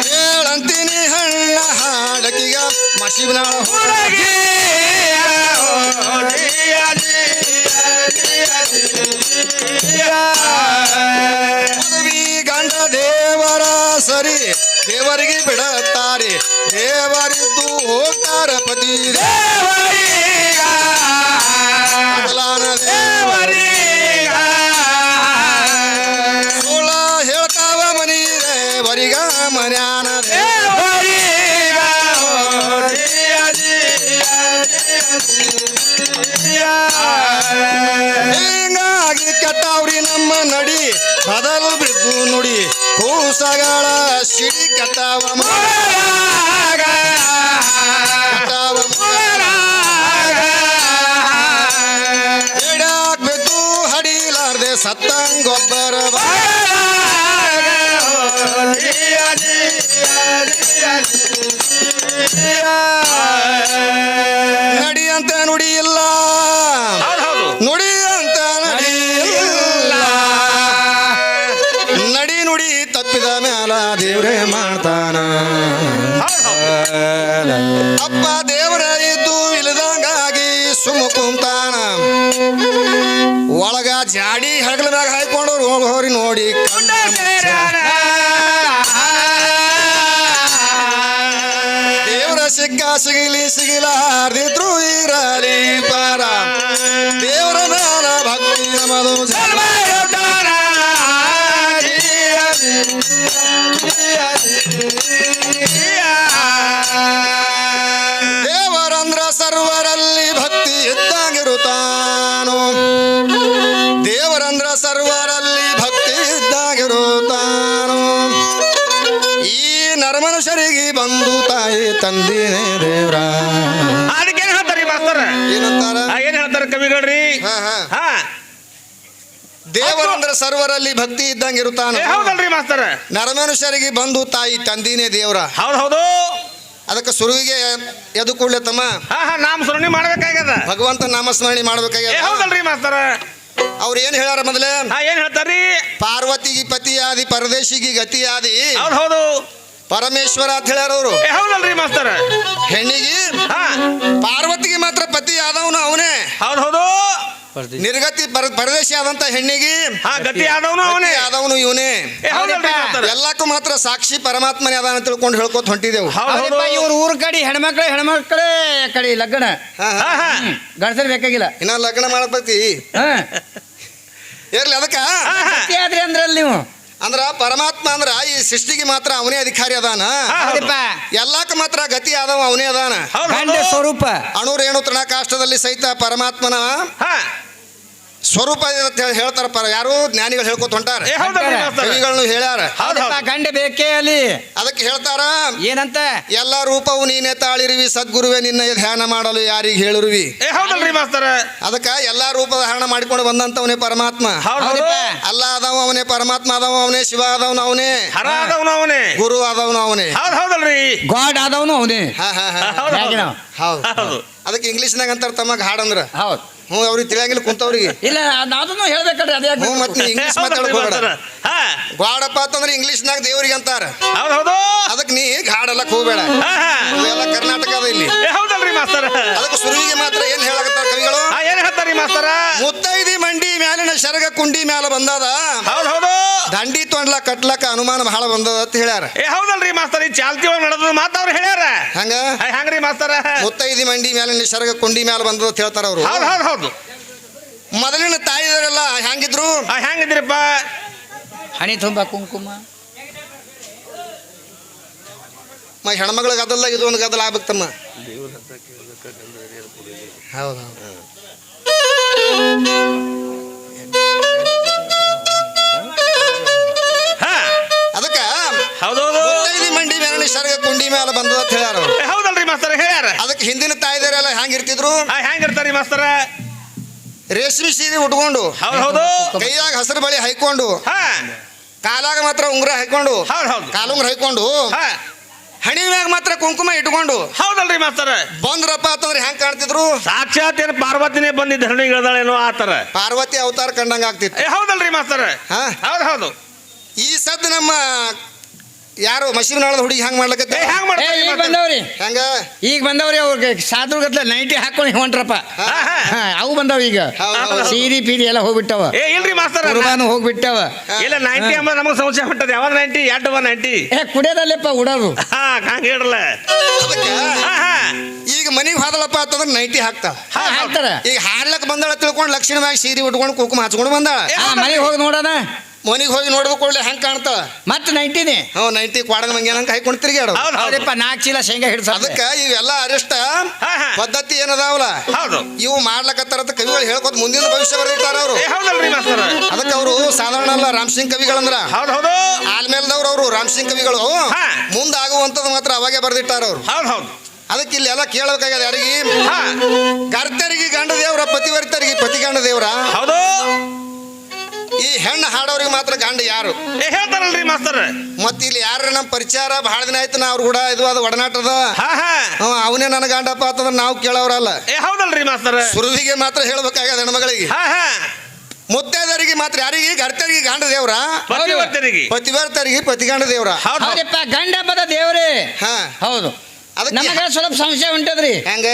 ಹೇಳಂತೀನಿ ಹಣ್ಣ ಹಾಡಕಿಗ ಮಸಿಬಿನಾಳ ಹುಡುಗಿ ಪದವಿ ಗಂಡ ದೇವರ ಸರಿ ದೇವರಿಗೆ ಬಿಡುತ್ತಾರೆ ದೇವರಿದ್ದು ಹೋಗ್ತಾರ ಪತಿ ಸುಳ್ಳ ಹೇಳ್ತಾವ ಮನಿ ದೇವರಿಗ ಮನ್ಯಾನ ಹಿಂಗಾಗಿ ಕೆಟ್ಟವ್ರಿ ನಮ್ಮ ನಡಿ ಬದಲು ಬಿದ್ದು ನುಡಿ ಕೂಸಗಳ ಸಿಡಿ ಕೆಟ್ಟವ ಎಡಾಕ್ ಬಿದ್ದು ಹಡಿಲಾರ್ದೆ ಸತ್ತಂಗೊಬ್ಬರ ನಡಿ ಅಂತ ನುಡಿ ಇಲ್ಲ ನುಡಿ ಅಂತ ನಡಿ ಇಲ್ಲ ನಡಿ ನುಡಿ ತಪ್ಪಿದ ಮ್ಯಾಲ ದೇವ್ರೇ ಮಾಡ್ತಾನ ಅಪ್ಪ ದೇವರ ಇದ್ದು ಇಲ್ಲದಂಗಾಗಿ ಸುಮ್ಮ ಕುಂತಾನ ಒಳಗ ಜಾಡಿ ಹಗಲ ಮ್ಯಾಗ ಹಾಯ್ಕೊಂಡು ಹೋರಿ ನೋಡಿ ದೇವರ ಸಿಕ್ಕ ಸಿಗಲಿ ಸಿಗಲಾರ್ದಿದ್ರು ಇರಲಿ ಪಾರ ದೇವರ ಮ್ಯಾಲ ಭಕ್ತಿ ನಮದು ದೇವರಂದ್ರ ಸರ್ವರಲ್ಲಿ ಭಕ್ತಿ ಇದ್ದಾಗಿರುತ್ತಾನೋ ದೇವರಂದ್ರ ಸರ್ವರಲ್ಲಿ ಭಕ್ತಿ ಇದ್ದಾಗಿರುತ್ತಾನೋ ಈ ನರಮನುಷ್ಯರಿಗೆ ಬಂದು ತಾಯಿ ತಂದಿನೇ ದೇವ್ರ ಅದಕ್ಕೇನ್ ಹೇಳ್ತಾರಿ ಮಾಸ್ತರ ಏನಂತಾರ ಏನ್ ಹೇಳ್ತಾರ ಕವಿಗಳ್ರಿ ದೇವರಂದ್ರ ಸರ್ವರಲ್ಲಿ ಭಕ್ತಿ ಇದ್ದಂಗಿರುತ್ತಾನ ಹೌದಲ್ರಿ ಮಾಸ್ತರ ನರಮನುಷ್ಯರಿಗೆ ಬಂದು ತಾಯಿ ತಂದಿನೇ ದೇವ್ರ ಹೌದು ಹೌದು ಅದಕ್ಕೆ ಸುರುವಿಗೆ ಎದು ಕೂಡಲೇ ತಮ್ಮ ನಾಮ ಸ್ಮರಣೆ ಮಾಡ್ಬೇಕಾಗ್ಯದ ಭಗವಂತ ನಾಮಸ್ಮರಣೆ ಮಾಡ್ಬೇಕಾಗ್ಯದ ಹೌದಲ್ರಿ ಮಾಸ್ತರ ಅವ್ರು ಏನ್ ಹೇಳ್ಯಾರ ಮೊದಲೇ ಏನ್ ಹೇಳ್ತಾರ್ರಿ ಪಾರ್ವತಿಗೆ ಪತಿಯಾದಿ ಪರದೇಶಿಗೆ ಗತಿಯಾದಿ ಹೌದು ಹೌದು ಪರಮೇಶ್ವರ ಅಂತ ಹೇಳ್ಯಾರ ಅವರು ಹೌದಲ್ರಿ ಮಾಸ್ತರ ಹೆಣ್ಣಿಗೆ ಪಾರ್ವತಿಗೆ ಮಾತ್ರ ಪತಿ ಆದವನು ಅವನೇ ಹೌದು ಹೌದು ನಿರ್ಗತಿ ಪರದೇಶಿ ಆದಂತ ಹೆಣ್ಣಿಗೆ ಗತಿ ಆದವನು ಅವನೇ ಆದವನು ಇವನೇ ಎಲ್ಲಕ್ಕೂ ಮಾತ್ರ ಸಾಕ್ಷಿ ಪರಮಾತ್ಮನೇ ಅದಾನ ತಿಳ್ಕೊಂಡು ಹೇಳ್ಕೊತ ಹೊಂಟಿದೆವು ಇವ್ರ ಊರ ಕಡೆ ಹೆಣ್ಮಕ್ಳೇ ಕಡೆ ಲಗ್ನ ಗಣಸರ್ ಬೇಕಾಗಿಲ್ಲ ಇನ್ನ ಲಗ್ನ ಮಾಡಬೇಕು ಇರ್ಲಿ ಅದಕ್ಕ ಆದ್ರಿ ಅಂದ್ರಲ್ಲಿ ನೀವು ಅಂದ್ರ ಪರಮಾತ್ಮ ಅಂದ್ರ ಈ ಸೃಷ್ಟಿಗೆ ಮಾತ್ರ ಅವನೇ ಅಧಿಕಾರಿ ಅದಾನ ಎಲ್ಲಕ್ಕ ಮಾತ್ರ ಗತಿ ಆದವ ಅವನೇ ಅದಾನ ಸ್ವರೂಪ ಅಣುರೇಣು ತೃಣಕಾಷ್ಟದಲ್ಲಿ ಸಹಿತ ಪರಮಾತ್ಮನ ಸ್ವರೂಪ ಹೇಳ್ತಾರ ಯಾರು ಜ್ಞಾನಿಗಳು ಹೇಳ್ಕೊತ ಹೊಂಟಾರ ಕವಿಗಳನ್ನು ಹೇಳ್ಯಾರ ಗಂಡ ಬೇಕೇ ಅಲ್ಲಿ ಅದಕ್ಕೆ ಹೇಳ್ತಾರ ಏನಂತ ಎಲ್ಲ ರೂಪವು ನೀನೇ ತಾಳಿರುವಿ ಸದ್ಗುರುವೆ ನಿನ್ನ ಧ್ಯಾನ ಮಾಡಲು ಯಾರಿಗೆ ಹೇಳಿರುವಿ ಅದಕ್ಕ ಎಲ್ಲಾ ರೂಪದ ಧಾರಣ ಮಾಡಿಕೊಂಡು ಬಂದಂತವನೇ ಪರಮಾತ್ಮ ಅಲ್ಲ ಆದವ ಅವನೇ ಪರಮಾತ್ಮ ಆದವ ಅವನೇ ಶಿವ ಆದವನು ಅವನೇ ಗುರು ಆದವನು ಅವನೇ ಗಾಡ್ ಆದವನು ಅವನೇ ಹೌದು ಅದಕ್ಕೆ ಇಂಗ್ಲಿಷ್ನಾಗ ಅಂತಾರ ತಮ್ಮ ಹಾಡಂದ್ರ ಹೌದು ಅವ್ರಿಗೆ ತಿಳಿಯಂಗಿಲ್ಲ ಕುಂತವ್ರಿಗೆ ಇಲ್ಲ ಅದನ್ನು ಹೇಳ್ಬೇಕಲ್ರಿ ಅದೇ ಮತ್ತೆ ಇಂಗ್ಲಿಷ್ ಮಾತಾಡ್ಕೋಬೇಡ ಗಾಡಪ್ಪ ಅಂತಂದ್ರೆ ಇಂಗ್ಲಿಷ್ನಾಗ ದೇವ್ರಿಗೆ ಅಂತಾರ ಅದಕ್ಕೆ ನೀ ಗಾಡಲ್ಲಕ್ ಹೋಗ್ಬೇಡ ಎಲ್ಲ ಕರ್ನಾಟಕದ ಇಲ್ಲಿ ಅದಕ್ಕೆ ಸುರುವಿಗೆ ಮಾತ್ರ ಏನ್ ಹೇಳಕತ್ತಾರ ಕವಿಗಳು ಮುತ್ತೈದಿ ಮಂಡಿ ಮ್ಯಾಲಿನ ಶರಗ ಕುಂಡಿ ಮ್ಯಾಲ ಬಂದದ ದಂಡಿ ತೊಂಡ್ಲ ಕಟ್ಲಕ್ಕ ಅನುಮಾನ ಬಹಳ ಬಂದದ ಅಂತ ಹೇಳ್ಯಾರ ಹೌದಲ್ರಿ ಮಾಸ್ತರ ಈ ಚಾಲ್ತಿ ಒಳಗೆ ನಡೆದ ಮಾತಾವ್ರು ಹೇಳ್ಯಾರ ಹಂಗ್ರಿ ಮಾಸ್ತರ ಮುತ್ತೈದಿ ಮಂಡಿ ಮ್ಯಾಲಿನ ಶರಗ ಕುಂಡಿ ಮ್ಯಾಲ ಬಂದದ ಅಂತ ಹೇಳ್ತಾರ ಅವರು ಹೌದು ಮೊದಲಿನ ತಾಯಿದವರೆಲ್ಲ ಹೆಂಗಿದ್ರು ಹೆಂಗಿದ್ರಪ್ಪ ಹಣಿ ತುಂಬ ಕುಂಕುಮ ಹೆಣ್ಮಗಳಿಗೆ ಗದಲ್ದಾಗ ಇದು ಒಂದು ಗದಲ ಆಗ್ಬೇಕಮ್ಮ ಹೌದು ಅದಕ್ಕ ಮುತ್ತೈದಿ ಮಂಡಿ ಮ್ಯಾಲಿನ ಶರಗ ಕುಂಡಿ ಮ್ಯಾಲ ಬಂದದ ಅಂತ ಹೇಳ್ಯಾರ ಹೌದಲ್ರಿ ಮಾಸ್ತರ ಹೇಳ್ಯಾರ ಅದಕ್ಕೆ ಹಿಂದಿನ ತಾಯಿದವರೆಲ್ಲ ಹೆಂಗಿರ್ತಿದ್ರು ಹೆಂಗಿರ್ತಾರಿ ಮಾಸ್ತರ ರೇಷ್ಮೆ ಸೀರೆ ಉಟ್ಕೊಂಡು ಕೈಯಾಗ ಹಸಿರು ಬಳಿ ಹಾಕೊಂಡು ಕಾಲಾಗ ಮಾತ್ರ ಉಂಗುರ ಹಾಕೊಂಡು ಕಾಲುಂಗುರ ಹಾಕೊಂಡು ಹಣಿ ಮ್ಯಾಗ ಮಾತ್ರ ಕುಂಕುಮ ಇಟ್ಕೊಂಡು ಹೌದಲ್ರಿ ಮಾಸ್ತರ ಬಂದ್ರಪ್ಪ ಅಂತಂದ್ರೆ ಹೆಂಗ್ ಕಾಣ್ತಿದ್ರು ಸಾಕ್ಷಾತ್ ಏನ್ ಪಾರ್ವತಿನೇ ಬಂದಿ ಧರಣಿ ಇಳ್ದಾಳೇನೋ ಆತರ ಪಾರ್ವತಿ ಅವತಾರ ಕಂಡಂಗ ಆಗ್ತಿತ್ತು. ಹೌದಲ್ರಿ ಮಾಸ್ತರ ಹಾ ಹೌದು ಈ ಸದ್ ನಮ್ಮ ಯಾರು ಮಶೀನಾಳದ ಹುಡುಗಿ ಹಂಗ್ ಮಾಡ್ಲಕತ್ತೆ ಹ್ಯಾಂಗ ಏ ಈಗ ಬಂದವ್ರಿ ಹೆಂಗ ಈಗ ಬಂದವ್ರಿ ಅವ್ರಿಗೆ ಸಾದ್ರು ಗತ್ಲ ನೈಟಿ ಹಾಕೊಂಡು ಹೊಂಟ್ರಪ್ಪ ಅವು ಬಂದವ ಈಗ ಹೌದು. ಸೀರಿ ಪೀರಿ ಎಲ್ಲ ಹೋಗ್ಬಿಟ್ಟವ ಏ ಇಲ್ರಿ ಮಾಸ್ತರ ಕುರ್ಬಾನು ಹೋಗ್ಬಿಟ್ಟವ ಇಲ್ಲ 90 ಅಂಬ ನಮಗ್ ಸಂಶಯ ಹೊಂಟದ ಯಾವಾಗ 90 2 90 ಏ ಕುಡಿಯೋದಲ್ಲಪ್ಪ ಉಡೋದು ಹಂಗ ಹೇಳ್ರಲ್ಲ ಅದಕ್ಕ ಹಾ ಹಾ ಈಗ ಮನಿಗ್ ಹೋದಳಪ್ಪ ಅಂತಂದ್ರೆ ನೈಟಿ ಹಾಕ್ತಾಳ. ಹಾಕ್ತಾರ ಈಗ ಹಾಡ್ಲಕ್ ಬಂದಾಳ ತಿಳ್ಕೊಂಡು ಲಕ್ಷಣ ಮ್ಯಾಗ ಸೀರೆ ಉಟ್ಕೊಂಡು ಕುಂಕುಮ ಹಚ್ಕೊಂಡು ಬಂದಾಳ. ಮನೆಗೆ ಹೋಗಿ ನೋಡೋಣ ಮನಿಗ್ ಹೋಗಿ ನೋಡ್ಬೇಕು ಕೂಡಲೇ ಹೆಂಗ್ ಕಾಣ್ತಾಳ ಮತ್ತೆ ನೈಟಿನೇ ಹ್ಞೂ ನೈಟಿ ಕ್ವಾಡನ ಮಂಗ್ಯಾನ ಹಂಗೆ ಹಾಕೊಂಡು ತಿರುಗಾಡು. ಹೌದು ಹೌದು ಹೌದಪ್ಪ 4 ಚೀಲ ಶೇಂಗಾ ಹಿಡ್ಸ ಅದಕ್ಕ ಇವೆಲ್ಲ ಅರಿಷ್ಟ ಹಾ, ಹಾ. ಪದ್ಧತಿ ಏನದಾವಲ್ಲ ಹೌದು ಇವು ಮಾಡ್ಲಕತ್ತಾರಂತ ಕವಿಗಳು ಹೇಳ್ಕೊತ ಮುಂದಿನ ಭವಿಷ್ಯ ಬರೆದಿಟ್ಟಾರ ಅವರು. ಹೌದಲ್ರಿ ಮಾಸ್ತರ ಅದಕ್ಕೆ ಅವರು ಸಾಧಾರಣ ಅಲ್ಲ ರಾಮಸಿಂಗ್ ಕವಿಗಳಂದ್ರ ಹೌದು ಹೌದು ಆಲ್ಮೇಲ್ದವ್ರು ಅವರು ರಾಮಸಿಂಗ್ ಕವಿಗಳು ಹಾ. ಮುಂದಾಗುವಂಥದ್ದು ಮಾತ್ರ ಅವಾಗೆ ಬರೆದಿಟ್ಟಾರ ಅವರು. ಹೌದು ಹೌದು ಅದಕ್ಕೆ ಇಲ್ಲಿ ಎಲ್ಲ ಕೇಳಬೇಕಾಗ್ಯದ ಯಾರಿಗೆ ಹಾ ಗರ್ತೆರಿಗೆ ಗಂಡ ದೇವ್ರ ಪತಿವರ್ತರಿಗೆ ಪತಿ ಗಂಡ ದೇವ್ರ ಹೌದು ಈ ಹೆಣ್ಣು ಹಾಡೋರಿಗೆ ಮಾತ್ರ ಗಂಡ ಯಾರು ಹೇಳ್ತಾರಲ್ರಿ ಮಾಸ್ತರ ಮತ್ತ ಇಲ್ಲಿ ಯಾರ ನಮ್ಮ ಪರಿಚಾರ ಬಹಳ ದಿನ ಆಯ್ತು ನಾ ಅವ್ರು ಕೂಡ ಇದು ಅದು ಒಡನಾಟದ ಹಾ ಹಾ ಅವನೇ ನನ್ನ ಗಂಡಪ್ಪ ಅಂತಂದ್ರೆ ನಾವು ಕೇಳೋರಲ್ಲ. ಹೌದಲ್ರಿ ಮಾಸ್ತರ ಸುರುವಿಗೆ ಮಾತ್ರ ಹೇಳ್ಬೇಕಾಗ್ಯದ ಹೆಣ್ಮಗಳಿಗೆ. ಹಾ ಹಾ ಮುತ್ತೈದರಿಗೆ ಮಾತ್ರ ಯಾರಿಗೆ ಗರ್ತೆರಿಗೆ ಗಂಡ ದೇವ್ರ ಪತಿವರ್ತರಿಗೆ ಪತಿವರ್ತರಿಗೆ ಪತಿ ಗಂಡ ದೇವ್ರ. ಹೌದು ಹೌದಪ್ಪ ಗಂಡ ಹಬ್ಬದ ದೇವ್ರೇ ಹಾ ಹೌದು. ಅದಕ್ಕೆ ನಮಗ ಸ್ವಲ್ಪ ಸಂಶಯ ಉಂಟದ್ರಿ ಹೆಂಗ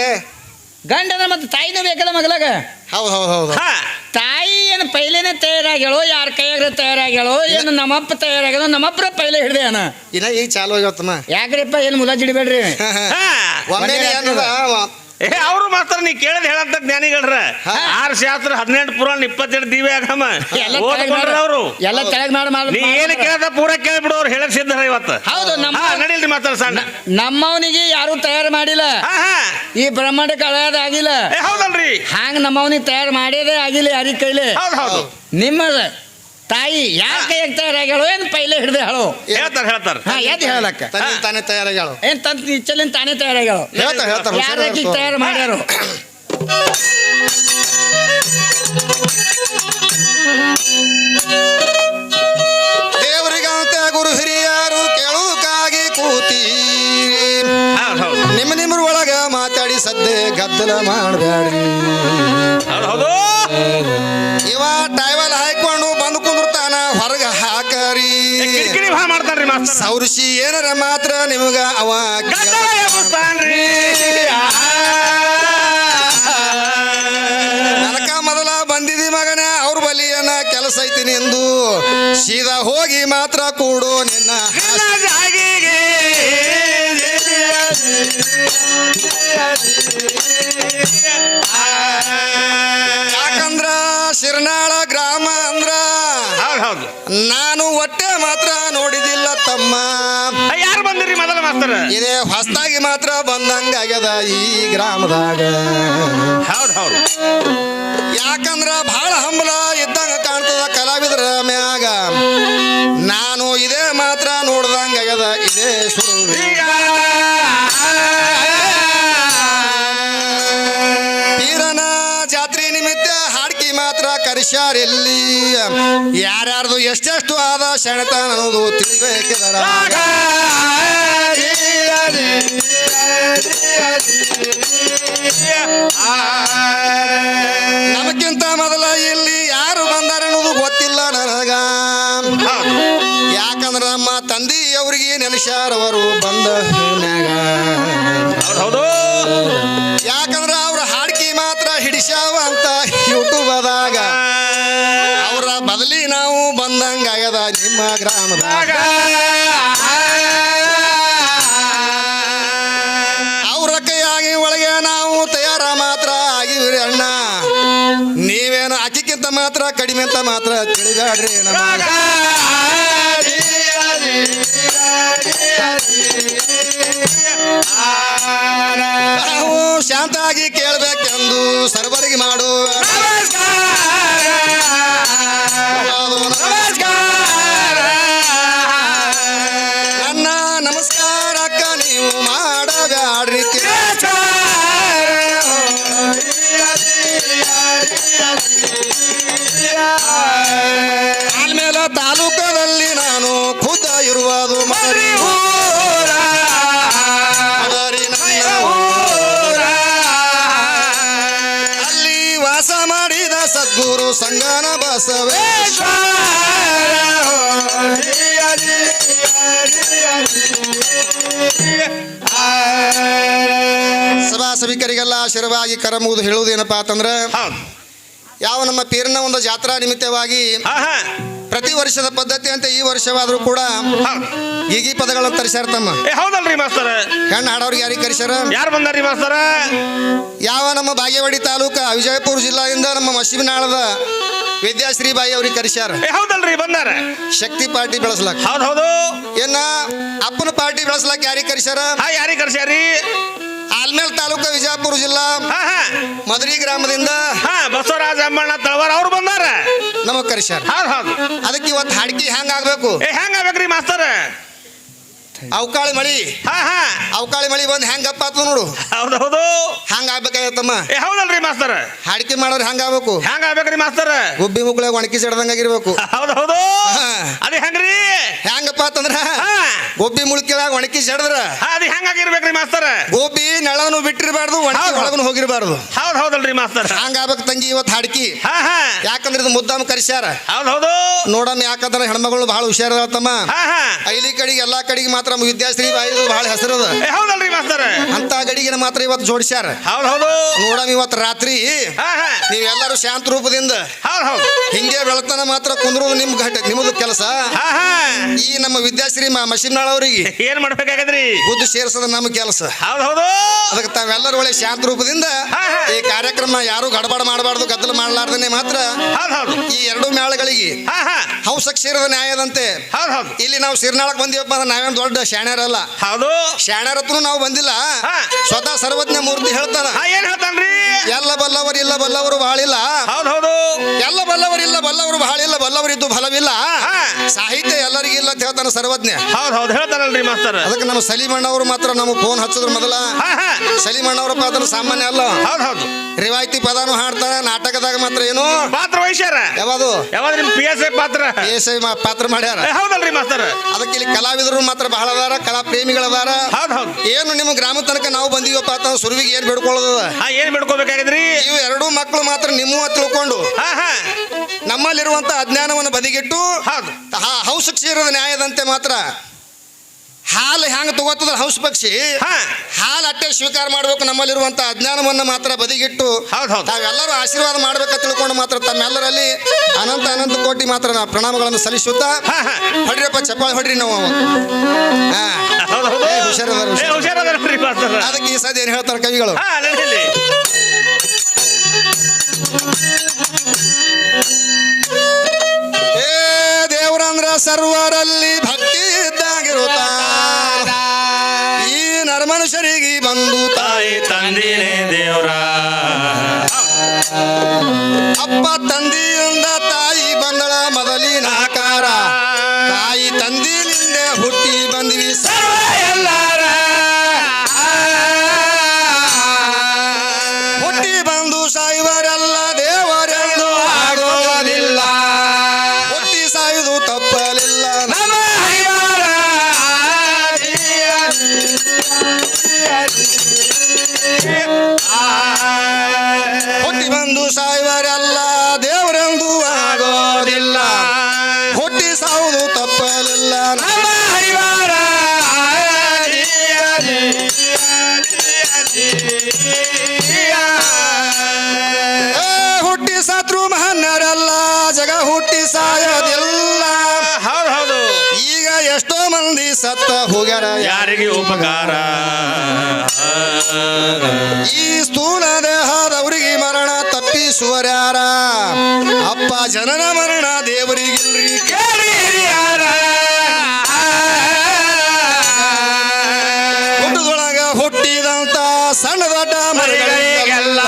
ಗಂಡ ಅಂದ್ರೆ ಮತ್ತೆ ತಾಯಿನೂ ಬೇಕಲ್ಲ ಮಗಲಾಗ. ಹೌದು ಹೌದು ಹೌದು ಹಾ ತಾಯಿ ಏನು ಪೈಲೇನೆ ತಯಾರಾಗ್ಯಾಳೋ ಯಾರ ಕೈಯಾಗ ತಯಾರಾಗ್ಯಾಳೋ ಏನು ನಮ್ಮಪ್ಪ ತಯಾರಾಗ್ಯಾಳೋ ನಮ್ಮಪ್ಪರ ಪೈಲೆ ಹಿಡ್ದೆ ಅನ ಇನ್ನ ಈಗ ಚಾಲು ಆಗ್ಯವತ್ತಮ್ಮ. ಯಾಕ್ರಿಪ್ಪ ಏನು ಮುಲಾಜಿಡಿಬೇಡ್ರಿ. ಹಾ ಒಮ್ಮೆ ಏನದ ಅವ್ರು ಮಾಸ್ತರ ನೀ ಕೇಳದ್ ಹೇಳಂತ ಜ್ಞಾನಿಗಳ್ರ ಹಾ. 6 ಶಾಸ್ತ್ರ 18 ಪುರಾಣ 22 ದಿವ್ಯ ಆಗಮ್ಮ ಎಲ್ಲ ಓದ್ಕೊಂಡ್ರ ಅವ್ರು ಎಲ್ಲ ತೆಳಗ್ ನೀ ಏನು ಕೇಳ್ದ ಪೂರ ಕೇಳ್ಬಿಡು ಅವ್ರು ಹೇಳಕ್ ಸಿದ್ಧ ಇವತ್ತು. ಹೌದು ನಮ್ಮ ಹಾ ನಡೀಲ್ರಿ ಮಾತಾಡ ಸಣ್ಣ ನಮ್ಮವನಿಗೆ ಯಾರು ತಯಾರು ಮಾಡಿಲ್ಲ. ಹಾ ಹಾ ಈ ಬ್ರಹ್ಮಾಂಡಕ್ಕೆ ಅಳೋದಾಗಿಲ್ಲ. ಹೌದಲ್ರಿ ಹಾಂಗ ನಮ್ಮವನಿಗೆ ತಯಾರು ಮಾಡ್ಯದೇ ಆಗಿಲ್ಲ ಯಾರಿಗ ಕೈಲಿ. ಹೌದು ಹೌದು ನಿಮ್ಮ ತಾಯಿ ಯಾರ ಕೈಯಾಗ ತಯಾರಾಗ್ಯಾಳೋ ಏನು ಪೈಲೆ ಹಿಡ್ದೆ ಹೇಳೋ. ಹೇಳ್ತಾರ ಹಾ ಎದ್ ಹೇಳಕ್ಕ ತನ್ನ ತಾನೇ ತಯಾರಾಗ್ಯಾಳು. ಏನ್ ತಂತ ಇಚ್ಚಲಿನ ತಾನೇ ತಯಾರಾಗ್ಯಾಳೋ. ಹೇಳ್ತಾರ ಯಾರಕ್ಕೆ ತಯಾರು ಮಾಡ್ಯಾರೋ. ದೇವರಿಗಂತ ಗುರು ಹಿರಿಯರು ಕೇಳುವುದಕ್ಕಾಗಿ ಕೂತೀರಿ. ಹೌದು ನಿಮ್ಮ ನಿಮ್ಮರ ಒಳಗ ಮಾತಾಡಿ ಸದ್ದೆ ಗದ್ದಲ ಮಾಡಬೇಡ್ರಿ. ಹೌದು ಇವ ಟೈವಲ್ ಹಾಕೊಂಡು ಬಂದು ಕುಂದಿರ್ತಾನ ಹೊರಗ ಹಾಕರಿ. ಕಿರಿಕಿರಿ ಭಾಳ ಮಾಡ್ತಾನ್ರಿ ಮಾಸ್ತರ ಸೌರಿಸಿ ಏನರ ಮಾತ್ರ ನಿಮಗ ಅವ ಗದ್ದಲ ಎಬ್ಬಿಸ್ತಾನ್ರಿ. ನನಕ ಮೊದಲ ಬಂದಿದಿ ಮಗನೇ ಅವ್ರ ಬಲಿಯನ ಕೆಲಸ ಐತೀನಿ ಎಂದು ಸೀದಾ ಹೋಗಿ ಮಾತ್ರ ಕೂಡು ನಿನ್ನ ನಿನ್ನ ಜಾಗಿಗೆ ಯಾಕಂದ್ರ ಶಿರ್ನಾಳ ಗ್ರಾಮ ಅಂದ್ರ ಹೌದು ನಾನು ಹೊಟ್ಟೆ ಮಾತ್ರ ನೋಡಿದಿಲ್ಲ ತಮ್ಮ. ಯಾರು ಬಂದಿರಿ ಮೊದಲ ಮಾಸ್ತರ ಇದೇ ಹೊಸದಾಗಿ ಮಾತ್ರ ಬಂದಂಗಾಗ್ಯದ ಈ ಗ್ರಾಮದಾಗ. ಹೌದು ಹೌದು ಯಾಕಂದ್ರ ಬಹಳ ಹಂಬಲ ಇದ್ದಂಗ ಕಾಣ್ತದ ಕಲಾವಿದರ ಮ್ಯಾಗ. ನಾನು ಇದೇ ಮಾತ್ರ ನೋಡ್ದಂಗಾಗ್ಯದ ಇದೇ ಸುರು. ಪೀರನ ಜಾತ್ರೆ ನಿಮಿತ್ತ ಹಾಡ್ಕಿ ಮಾತ್ರ ಕರಿಸ್ಯಾರೆಲ್ಲಿ. ಯಾರ್ಯಾರ್ದು ಎಷ್ಟೆಷ್ಟು ಆದ ಸೆಳೆತನ ಅನ್ನೋದು ತಿಳಿಬೇಕಿದರ. ನಮಕ್ಕಿಂತ ಮೊದಲ ಇಲ್ಲಿ ಯಾರು ಬಂದಾರ ಅನ್ನೋದು ಗೊತ್ತಿಲ್ಲ ನನಗ. ಯಾಕಂದ್ರ ನಮ್ಮ ತಂದೆಯವರಿಗೆ ನೆನೆಸ್ಯಾರವರು ಬಂದ ಮ್ಯಾಗ. ಹೌದು ಯಾಕಂದ್ರ ಅವ್ರ ಹಾಡ್ಕಿ ಮಾತ್ರ ಹಿಡಿಸ್ಯಾವ ಅಂತ ಯೂಟ್ಯೂಬದಾಗ ಅವರ ಬದಲಿ ನಾವು ಬಂದಂಗಾಗ್ಯದ ನಿಮ್ಮ ಗ್ರಾಮದಾಗ. ಅವ್ರ ಕೈಯಾಗಿ ಒಳಗೆ ನಾವು ತಯಾರ ಮಾತ್ರ ಆಗಿವ್ರಿ ಅಣ್ಣ. ನೀವೇನು ಆಕಿಕ್ಕಿಂತ ಮಾತ್ರ ಕಡಿಮೆ ಅಂತ ಮಾತ್ರ ತಿಳಿಬ್ಯಾಡ್ರಿ ನಮ್ಮ. ನಾವು ಶಾಂತಾಗಿ ಕೇಳಬೇಕೆಂದು ಸರ್ವರಿಗೆ ಮಾಡುವ ನನ್ನ ನಮಸ್ಕಾರಕ್ಕ ನೀವು ಮಾಡಬ್ಯಾಡ್ರಿ. ಆಮೇಲೆ ತಾಲೂಕದಲ್ಲಿ ನಾನು ಖುದ್ದ ಇರುವುದು ಮರಿ ಊರ. ಸಂಗನ ಬಸವೇಶ ಸಭಾ ಸಭಿಕರಿಗೆಲ್ಲ ಶಿರವಾಗಿ ಕರ ಮುಗಿದು ಹೇಳುವುದೇನಪ್ಪಾ ಅಂತಂದ್ರ ಹೌದು ಯಾವ ನಮ್ಮ ಪೀರನ ಒಂದು ಜಾತ್ರಾ ನಿಮಿತ್ತವಾಗಿ ಪ್ರತಿ ವರ್ಷದ ಪದ್ಧತಿ ಅಂತ ಈ ವರ್ಷವಾದ್ರೂ ಕೂಡ ಗೀಗಿ ಪದಗಳನ್ನು ತರಿಸ್ಯಾರ ತಮ್ಮ. ಹೌದಲ್ರಿ ಮಾಸ್ತರ. ಹೆಣ್ಣು ಹಾಡೋರಿಗೆ ಯಾರಿಗೆ ಕರೆಸ್ಯಾರ? ಯಾರು ಬಂದಾರ್ರಿ ಮಾಸ್ತರ? ಯಾವ ನಮ್ಮ ಬಾಗೇವಾಡಿ ತಾಲೂಕ ವಿಜಯಪುರ ಜಿಲ್ಲಾದಿಂದ ನಮ್ಮ ಮಶಿಬನಾಳದ ವಿದ್ಯಾಶ್ರೀ ಬಾಯಿ ಅವ್ರಿಗೆ ಕರೆಸ್ಯಾರ. ಹೌದಲ್ರಿ ಬಂದಾರ. ಶಕ್ತಿ ಪಾರ್ಟಿ ಬೆಳೆಸ್ಲಾಕ. ಹೌದು ಹೌದು. ಏನ ಅಪ್ಪನ ಪಾರ್ಟಿ ಬೆಳೆಸ್ಲಾಕ ಯಾರಿಗೆ ಕರೆಸ್ಯಾರ? ಯಾರಿಗೆ ಕರ್ಸ್ಯಾರಿ? ಆಲ್ಮೇಲ್ ತಾಲೂಕ ವಿಜಯಪುರ ಜಿಲ್ಲಾ ಮದರಿ ಗ್ರಾಮದಿಂದ ಬಸವರಾಜ ಅಮ್ಮಣ್ಣ ತಳವಾರ ಅವ್ರು ಬಂದಾರ. ನಮಗ್ ಕರೆಸ್ಯಾರ. ಹೌದು. ಅದಕ್ಕೆ ಇವತ್ತು ಹಾಡ್ಕಿ ಹೆಂಗ್ ಆಗ್ಬೇಕು? ಹೆಂಗ್ ಆಗ್ಬೇಕ್ರಿ ಮಾಸ್ತರ? ಅವಕಾಳಿ ಮಳಿ ಅವಕಾಳಿ ಮಳಿ ಬಂದ್ ಹೆಂಗ್ ಗಪ್ಪ ಆತು ನೋಡು. ಹೌದು ಹೌದು. ಹಂಗ ಆಗ್ಬೇಕಾಗತ್ತಮ್ಮ. ಹೌದಲ್ರಿ ಮಾಸ್ತರ. ಹಾಡಿಕೆ ಮಾಡೋರು ಹೆಂಗ್ ಆಗ್ಬೇಕು? ಹೆಂಗ್ ಆಗ್ಬೇಕ್ರಿ ಮಾಸ್ತರ? ಗುಬ್ಬಿ ಮುಕ್ಳಾಗ ಒಣಕಿ ಸಿಡ್ದಂಗಾಗಿರ್ಬೇಕು. ಹೌದು ಹೌದು. ಅದೇ ಹೆಂಗ್ರಿ? ಹೆಂಗಪ್ಪ ಅಂತಂದ್ರ ಗೋಬಿ ಮುಳುಕಿಳಾಗ ಒಣಕಿ ಸಿಡದ್ರ ಅದ್ ಹೆಂಗಾಗಿರ್ಬೇಕ್ರಿ ಮಾಸ್ತರ? ಗೋಬಿ ನೆಳನು ಬಿಟ್ಟಿರ್ಬಾರ್ದು, ಒಣಕಿ ಒಳಗನು ಹೋಗಿರ್ಬಾರ್ದು. ಹೌದ್ ಹೌದಲ್ರಿ ಮಾಸ್ತರ. ಹಂಗ ಆಗ್ಬೇಕು ತಂಗಿ ಇವತ್ತು ಹಾಡ್ಕಿ. ಯಾಕಂದ್ರೆ ಇದು ಮುದ್ದಾಮ ಕರಿಸ್ಯಾರ. ಹೌದ್ ಹೌದು. ನೋಡಮ್ಮ ಯಾಕಂದ್ರೆ ಹೆಣ್ಮಗಳು ಬಹಳ ಹುಷಾರತಮ್ಮ. ಐಲಿ ಕಡೆಗೆ ಎಲ್ಲಾ ಕಡೆಗೆ ಮಾತ್ರ ವಿದ್ಯಾಶ್ರೀ ಬಾಯಿದು ಬಹಳ ಹೆಸರದ. ಹೌದಲ್ರಿ ಮಾಸ್ತರ. ಅಂತ ಗಡಿಗೆ ಮಾತ್ರ ಇವತ್ತು ಜೋಡಿಸ್ಯಾರ. ಹೌದ್ ಹೌದು. ನೋಡಮ್ಮ ಇವತ್ತು ರಾತ್ರಿ ನೀವೆಲ್ಲರೂ ಶಾಂತ ರೂಪದಿಂದ ಹಿಂಗೆ ಬೆಳತನ ಮಾತ್ರ ಕುಂದ್ರುದು ನಿಮ್ದು ಕೆಲಸ. ಈ ನಮ್ಮ ವಿದ್ಯಾಶ್ರೀ ಮಶಿನಾಳ್ ಅವರಿಗೆ ಏನ್ ಮಾಡ್ಬೇಕಾಗದ್ರಿ? ಬುದ್ಧಿ ಸೇರ್ಸದ ನಮ್ಮ ಕೆಲಸ. ಹೌದ್ ಹೌದು. ಅದಕ್ಕೆ ತಾವೆಲ್ಲರೂ ಒಳ್ಳೆ ಶಾಂತ ರೂಪದಿಂದ ಈ ಕಾರ್ಯಕ್ರಮ ಯಾರು ಗಡಬಡ ಮಾಡಬಾರ್ದು, ಗದ್ದಲ ಮಾಡಲಾರ್ದನೆ ಮಾತ್ರ ಈ ಎರಡು ಮೇಳಗಳಿಗೆ ಹಂಸಕ್ಷೀರದ ನ್ಯಾಯದಂತೆ ಇಲ್ಲಿ ನಾವು ಸಿರ್ನಾಳಕ್ ಬಂದಿವಪ್ಪ ಅಂದ್ರೆ ನಾವೇನು ದೊಡ್ಡ ಶಾಣ್ಯರಲ್ಲ. ಹೌದು. ಶಾಣ್ಯರತ್ನು ನಾವು ಬಂದಿಲ್ಲ. ಸ್ವತಃ ಸರ್ವಜ್ಞ ಮೂರ್ತಿ ಹೇಳ್ತಾನ. ಏನ್ ಹೇಳ್ತಾನ್ರಿ? ಎಲ್ಲ ಬಲ್ಲವರು ಇಲ್ಲ, ಬಲ್ಲವರು ಬಾಳಿಲ್ಲ. ಹೌದ್ ಹೌದು. ಎಲ್ಲ ಬಲ್ಲವರಿಲ್ಲ, ಬಲ್ಲವರು ಬಾಳಿಲ್ಲ, ಬಲ್ಲವರಿದ್ದು ಫಲವಿಲ್ಲ. ಸಾಹಿತ್ಯ ಎಲ್ಲರಿಗಿಲ್ಲ ಅಂತ ಹೇಳ್ತಾನ ಸರ್ವಜ್ಞ. ಹೌದ್ ಹೌದು ಹೇಳ್ತಾನಲ್ರಿ ಮಾಸ್ತರ. ಅದಕ್ಕೆ ನಮ್ಮ ಸಲೀಮಣ್ಣವರು ಮಾತ್ರ ನಮಗೆ ಫೋನ್ ಹಚ್ಚಿದ್ರು ಮೊದಲ. ಸಲೀಮಣ್ಣವರ ಪಾತ್ರ ಸಾಮಾನ್ಯ ಅಲ್ಲ. ಹೌದ್ ಹೌದು. ರಿವಾಯ್ತಿ ಪದಾನು ಹಾಡ್ತಾರ. ನಾಟಕದಾಗ ಮಾತ್ರ ಏನು ಪಾತ್ರ ವಹಿಸ್ಯಾರ. ಯಾವ್ದು ನಿಮ್ PSI ಪಾತ್ರ ಪಾತ್ರ ಮಾಡ್ಯಾರ. ಹೌದಲ್ರಿ ಮಾಸ್ತರ. ಅದಕ್ಕೆ ಇಲ್ಲಿ ಕಲಾವಿದರು ಮಾತ್ರ ಬಹಳ ಅದಾರ, ಕಲಾ ಪ್ರೇಮಿಗಳದಾರ. ಹೌದ್ ಹೌದು. ಏನು ನಿಮ್ಮ ಗ್ರಾಮ ತನಕ ನಾವು ಬಂದಿವಪ್ಪ ಅಂತ ಸುರುವಿಗೆ ಏನ್ ಬಿಡ್ಕೊಳ್ಳೋದ? ಏನ್ ಬಿಡ್ಕೋಬೇಕಾಗಿದ್ರಿ? ಇವು ಎರಡೂ ಮಕ್ಕಳು ಮಾತ್ರ ನಿಮ್ಮ ತಿಳ್ಕೊಂಡು ನಮ್ಮಲ್ಲಿರುವಂತ ಅಜ್ಞಾನವನ್ನು ಬದಿಗಿಟ್ಟು ಹೌಸ ಕ್ಷೀರದ ನ್ಯಾಯದಂತೆ ಮಾತ್ರ ಹಾಲು ಹೆಂಗ ತಗೋತದ ಹೌಸ್ ಪಕ್ಷಿ ಹಾಲು ಅಟ್ಟೆ ಸ್ವೀಕಾರ ಮಾಡ್ಬೇಕು. ನಮ್ಮಲ್ಲಿರುವಂತ ಅಜ್ಞಾನವನ್ನ ಮಾತ್ರ ಬದಿಗಿಟ್ಟು ತಾವೆಲ್ಲರೂ ಆಶೀರ್ವಾದ ಮಾಡ್ಬೇಕ ತಿಳ್ಕೊಂಡು ಮಾತ್ರ ತಮ್ಮೆಲ್ಲರಲ್ಲಿ ಅನಂತ ಅನಂತ ಕೋಟಿ ಮಾತ್ರ ಪ್ರಣಾಮಗಳನ್ನು ಸಲ್ಲಿಸುತ್ತಾ ಹೊಡ್ರಿಯಪ್ಪ ಚಪ್ಪಾಳೆ ಹೊಡ್ರಿ. ನಾವು ಅದಕ್ಕೆ ಈ ಸದ್ಯ ಏನ್ ಹೇಳ್ತಾರೆ ಕವಿಗಳು? ದೇವ್ರಂದ್ರ ಸರ್ವರಲ್ಲಿ ಭಕ್ತಿ ಇದ್ದಾಗಿರುತ್ತ ಈ ನರಮನುಷ್ಯರಿಗೆ ಬಂದು ತಾಯಿ ತಂದಿನೇ ದೇವ್ರ. ಅಪ್ಪ ತಂದೆಯಿಂದ ತಾಯಿ ಬಂದಳ ಮೊದಲಿನ ಆಕಾರ. ತಾಯಿ ತಂದಿನಿಂದ ಹುಟ್ಟಿ ಬಂದ್ವಿ ಸರ್ವ ಎಲ್ಲಾರ. ಹುಟ್ಟಿ ಬಂದು ಸಾಯುವರೆಲ್ಲ ದೇವರೆಂದು ಆಗೋದಿಲ್ಲ. ಹುಟ್ಟಿ ಸಾಯುವುದು ತಪ್ಪಲಿಲ್ಲ ನಮ್ಮ ಹುಟ್ಟಿ ಬಂದು ಸಾಯುವರೆಲ್ಲ ದೇವರೆಂದು ಆಗೋದಿಲ್ಲ. ಹುಟ್ಟಿ ಸಾಯುವುದು ತಪ್ಪಲಿಲ್ಲ ನಮ್ಮ ಹರಿವಾರ. ಹುಟ್ಟಿ ಸತ್ರು ಮಹನ್ನರಲ್ಲ, ಜಗ ಹುಟ್ಟಿ ಸಾಯೋದಿಲ್ಲ. ಹೌದು ಹೌದು. ಈಗ ಎಷ್ಟೋ ಮಂದಿ ಸತ್ತ ಹೋಗ್ಯಾರ, ಯಾರಿಗೆ ಉಪಕಾರ? ಈ ಸ್ಥೂಲ ದೇಹದವರಿಗೆ ಮರಣ ತಪ್ಪಿಸುವರ್ಯಾರ? ಅಪ್ಪ ಜನನ ಮರಣ ದೇವರಿಗಿಲ್ರಿ ಕೇಳಿರಿ ಯಾರ? ಹುಟ್ಟದೊಳಗ ಹುಟ್ಟಿದಂತ ಸಣ್ಣ ದೊಡ್ಡ ಮರಗಳಿಗೆಲ್ಲ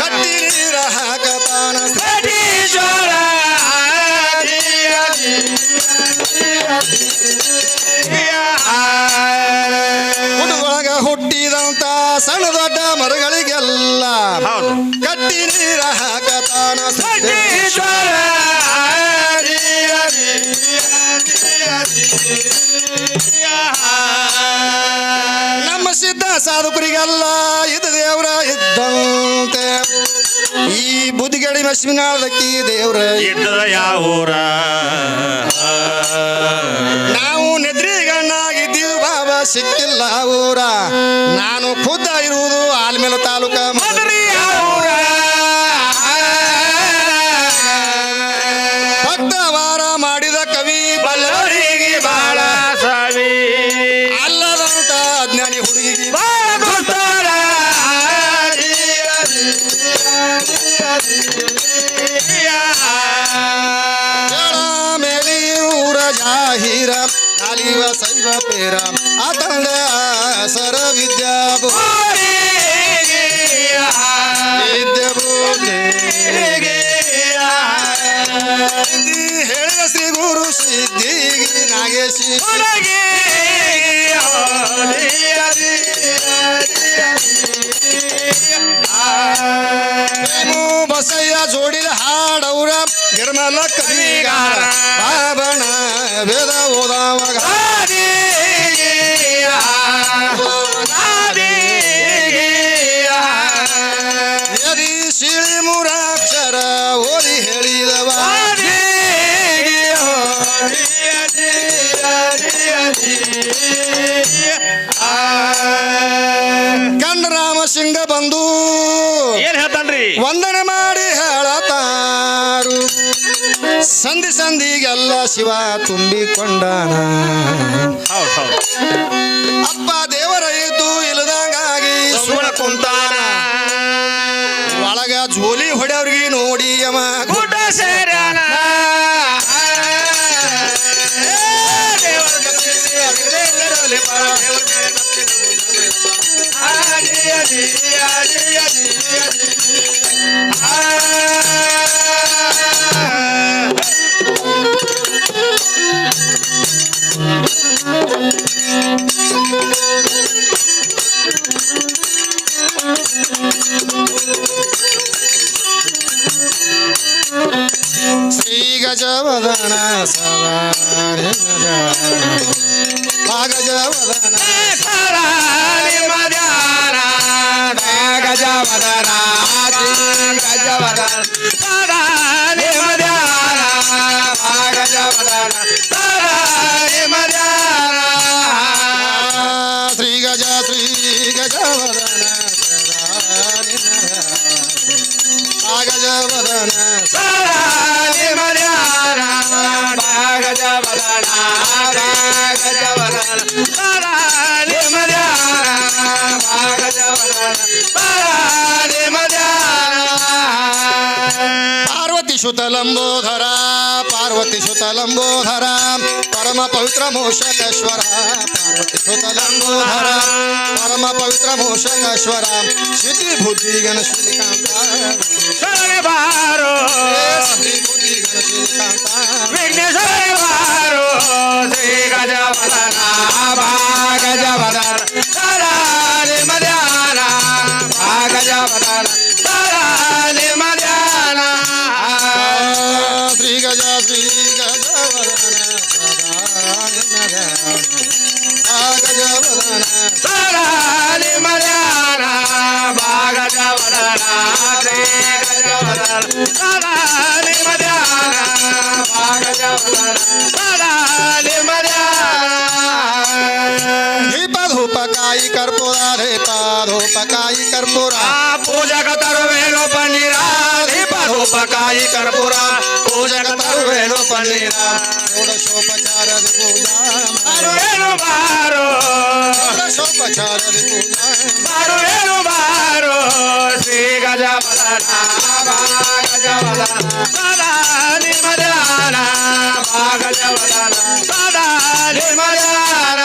ಕಟ್ಟಿ ನೀರ ಹಾಕತಾನ ಶ್ರೇಷ್ಠೀಶ್ವರ. ಹುಟ್ಟದೊಳಗ ಹುಟ್ಟಿದಂತ ಸಣ್ಣ ದೊಡ್ಡ ಮರಗಳಿಗೆಲ್ಲ ಕಟ್ಟಿ ನೀರ ಹಾಕತಾನ ಶ್ರೇಷ್ಠೀಶ್ವರ. ನಮ್ಮ ಸಿದ್ಧ ಸಾಧಕರಿಗೆಲ್ಲ ಇದು ದೇವರ ಇದ್ದಂತೆ. ಈ ಬುದ್ಧಿಗೆ ಸೀಗಡಿ ಮಶ್ಮಿನಾಳದಕ್ಕಿ ದೇವ್ರ ಇದ್ದದ ಯಾವೂರ ನಾವು ನೆದ್ರಿಗಣ್ಣಾಗಿದ್ದೀವಿ ಬಾಬಾ ಸಿಕ್ಕಿಲ್ಲ ಊರ ನಾನು ಖುದ್ದ ಇರುವುದು ಆಲ್ಮೇಲ ತಾಲೂಕ ಮದರಿ ಯಾವೂರ ಭಕ್ತವಾರ ಮಾಡಿದ ಕವಿ ಬಲ್ಲವರಿಗೆ ಬಾಳ ಸಾವಿ ಅಲ್ಲದಂತ ಅಜ್ಞಾನಿ ಹುಡುಗಿಗೆ ಬಾಳ ದುಸ್ತರ ಮೇಲಿ ಊರ ಜಾಹೀರ ಕಾಲಿವ ಸೈವ ಪೇರ ಆತಂದ ಸರ ವಿದ್ಯಾ ಹೇಳಿದ ಶ್ರೀ ಗುರು ಸಿದ್ಧಿಗಿ ನಾಗೇಶಿ ಬಸಯ್ಯ ಜೋಡಿದ ಹಾಡೌರ ಗಿರ್ಮಲ ಕವಿಗಾರ ಬಾಬಣ ವೇದ ಓದಾವಾಗ ಯದಿ ಶಿಳಿ ಮೂರಾಕ್ಷರ ಓದಿ ಹೇಳಿದವ ಕಂಡರಾಮ ಸಿಂಗ ಬಂದು ಏನ್ ಹೇಳ್ತಾನ್ರಿ ವಂದನೆ ಮಾಡಿ ಹೇಳತಾರು ಸಂಧಿ ಸಂಧಿಗೆಲ್ಲ ಶಿವ ತುಂಬಿಕೊಂಡಾನ ಹೌದ್ ಹೌದ್ ಅಪ್ಪ ದೇವರ ಇದ್ದು ಇಲ್ಲದಂಗಾಗಿ ಸುಣ ಕುಂತಾನ ಒಳಗ ಜೋಲಿ ಹೊಡೆಯವ್ರಿಗೆ ನೋಡಿ ಅವ ಗುಡ್ಡ ಸೇರ್ಯಾನ ಶ್ರೀ ಗಜವದನ ಸವಾರಿ ಗಜವದನ ಗಜವದನ ಶ್ರೀ ಗಜವದನ ಗಜವದನ ಪಾರ್ವತಿ ಸುತ ಲಂಬೋಧರ ಪಾರ್ವತಿ ಸುತ ಲಂಬೋಧರ ಪರಮ ಪವಿತ್ರ ಮೋಷಕೇಶ್ವರ ಪಾರ್ವತಿ ಸುತ ಲಂಬೋಧರ ಪರಮ ಪವಿತ್ರ ಮೋಷಕೇಶ್ವರ ಸಿದ್ಧಿ ಬುದ್ಧಿ ಗಣ ಶ್ರೀಕಾಂತ ಬಾರೋ ಸಿದ್ಧಿ ಬುದ್ಧಿ ಗಣ ಶ್ರೀಕಾಂತ ವಿಘ್ನೇಶ್ವರ ಬಾರೋ ಶ್ರೀ ಗಜವದನ ಗಜವದನ ಸರಾಲಿ ಮಧ್ಯಾಹ್ನ ಗಜವದನ ಸರಾಲಿ ಮಧ್ಯಾಹ್ನ ಶ್ರೀ ಗಜವದನ ಗಜವದನ ಸರಾಲಿ ಮಧ್ಯಾಹ್ನ ಗಜವದನ ಶ್ರೀ ಗಜವದನ ಸರಾಲಿ ಮಧ್ಯಾಹ್ನ ಗಜವದನ ಸರಾಲಿ ಮಧ್ಯಾಹ್ನ ದೀಪ ಧೂಪ ಕಾಯಿ ಕರ್ಪೂರ ದೀಪ ಧೂಪ ಕಾಯಿ ಕರ್ಪೂರ ಪೂಜಕ ತರುವೇನು ಪನ್ನೀರ ದೀಪ ಧೂಪಕಾಯಿ ಕರ್ಪೂರ ಪೂಜಕ ತರುವೇನು ಪನ್ನೀರ ಷೋಡಶೋಪಚಾರದ ಪೂಜಾ ಮಾಡುವೇನು ಬಾರೋ ಷೋಡಶೋಪಚಾರದ ಪೂಜಾ ಮಾಡುವೇನು ಬಾರೋ ಶ್ರೀ ಗಜವದನ ಗಜವದನ ಸದಾ ನಿಮಧ್ಯಾನ ಗಜವದನ ಸದಾ ನಿಮಧ್ಯಾನ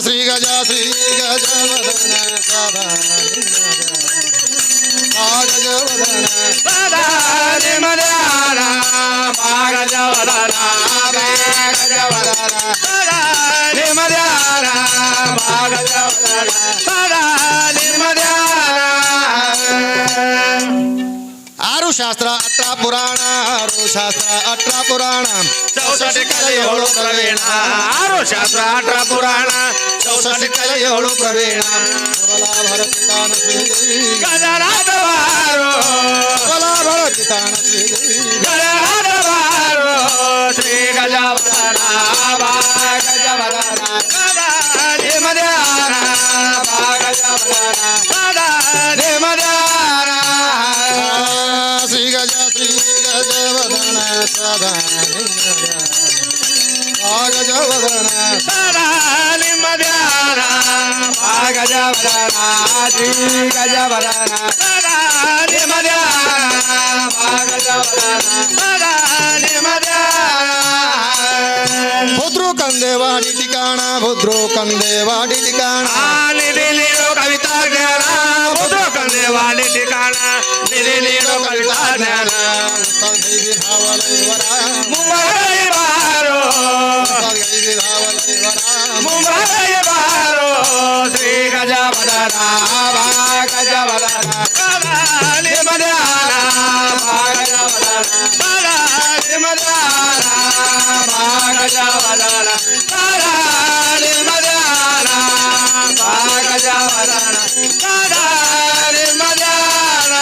ಶ್ರೀ ಗಜವದನ ಸದಾ ಗಜವದನ ಸದಾ ನಿಮಧ್ಯಾನ ಗಜವದನ ಗಜವದನ ಸದಾ ನಿಮಧ್ಯಾನ ಗಜವದನ ಸದಾ ನಿಮಧ್ಯಾನ शास्त्र 18 पुराण रो शास्त्र 18 पुराण 64 ಕಲೆಯೋಳು ಪ್ರವೀಣ ಆರು ಶಾಸ್ತ್ರ 18 ಪುರಾಣ 64 ಕಲೆಯೋಳು ಪ್ರವೀಣ ಪ್ರಬಲ ಭರಪಿತಾನ ಶ್ರೀದೇವಿ ಗಜರಾಜವಾರು ಪ್ರಬಲ ಭರಪಿತಾನ ಶ್ರೀದೇವಿ ಗಜರಾಜವಾರು ಶ್ರೀ ಗಜವದನ ಬಾ ಗಜವದನ ಗಜಾಧಿ ಮಧ್ಯಾಹ್ನ ಬಾ ಗಜವದನ ಗಜಾಧಿ ಮಧ್ಯಾಹ್ನ ಶ್ರೀ ಗಜವದನ ಸದಾ ಗಜವದನ ಸದಾ ನಿಮ್ಮ ಧ್ಯಾನ ಬಾ ಗಜವದನ ಶ್ರೀ ಗಜವದನ ಸದಾ ನಿಮ್ಮ ಧ್ಯಾನ ಬಾ ಗಜವದನ ಸದಾ ನಿಮ್ಮ ಧ್ಯಾನ ಭದ್ರೋ ಕಂದೇವಾಡಿ ಠಿಕಾಣ ಭದ್ರೋ ಕಂದೇವಾಡಿ ಠಿಕಾಣ ನಿಧಿ ನೀಡು ಕವಿತಾ ಜ್ಞಾನ ಭದ್ರೋ ಕಂದೇವಾಡಿ ಠಿಕಾಣ ನಿಧಿ ನೀಡು ಕವಿತಾ ಜ್ಞಾನ ಮುಂಬೈ ಬಾರೋ ಮುಂಬೈ ಬಾರೋ ಶ್ರೀ ಗಜವದನ ಬಾ ಗಜವದನ ಗಜಾಧಿ ಮಧ್ಯಾಹ್ನ ಬಾ ಗಜವದನ ಗಜಾಧಿ ಮಧ್ಯಾಹ್ನ ಬಾ ಗಜವದನ ಗಜಾಧಿ ಮಧ್ಯಾಹ್ನ ಬಾ ಗಜವದನ ಗಜಾಧಿ ಮಧ್ಯಾಹ್ನ